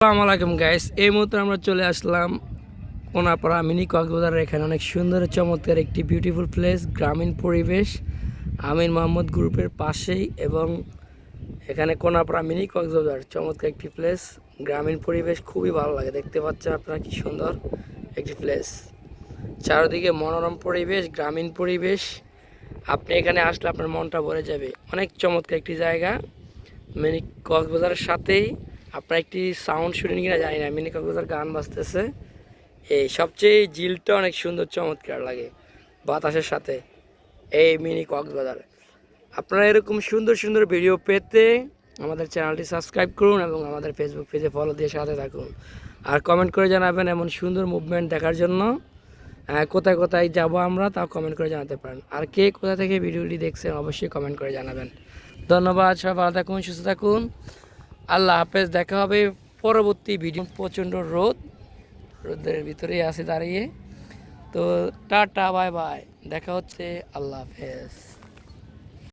আসসালামু আলাইকুম গাইস, এই মুহূর্তে আমরা চলে আসলাম কোনাপাড়া মিনি কক্সবাজারের। এখানে অনেক সুন্দর চমৎকার একটি বিউটিফুল প্লেস, গ্রামীণ পরিবেশ, আমির মোহাম্মদ গ্রুপের পাশেই। এবং এখানে কোনাপাড়া মিনি কক্সবাজার চমৎকার একটি প্লেস, গ্রামীণ পরিবেশ খুবই ভালো লাগে। দেখতে পাচ্ছেন আপনারা কি সুন্দর একটি প্লেস, চারিদিকে মনোরম পরিবেশ, গ্রামীণ পরিবেশ। আপনি এখানে আসলে আপনার মনটা ভরে যাবে। অনেক চমৎকার একটি জায়গা মিনি কক্সবাজারের সাথেই। আপনার একটি সাউন্ড শুনেন কিনা জানি না, মিনি কক্সবাজার গান বাজতেছে। এই সবচেয়ে ঝিলটা অনেক সুন্দর চমৎকার লাগে বাতাসের সাথে এই মিনি কক্সবাজার। আপনারা এরকম সুন্দর সুন্দর ভিডিও পেতে আমাদের চ্যানেলটি সাবস্ক্রাইব করুন এবং আমাদের ফেসবুক পেজে ফলো দিয়ে সাথে থাকুন। আর কমেন্ট করে জানাবেন এমন সুন্দর মুভমেন্ট দেখার জন্য। কোথায় কোথায় যাব আমরা তাও কমেন্ট করে জানাতে পারেন। আর কে কোথা থেকে ভিডিওটি দেখছেন অবশ্যই কমেন্ট করে জানাবেন। ধন্যবাদ, সবাই ভালো থাকুন, সুস্থ থাকুন। আল্লাহ হাফেজ, দেখা হবে পরবর্তী ভিডিও। প্রচণ্ড রোদের ভিতরেই আছে দাঁড়িয়ে। তো টাটা, বাই বাই, দেখা হচ্ছে, আল্লাহ হাফেজ।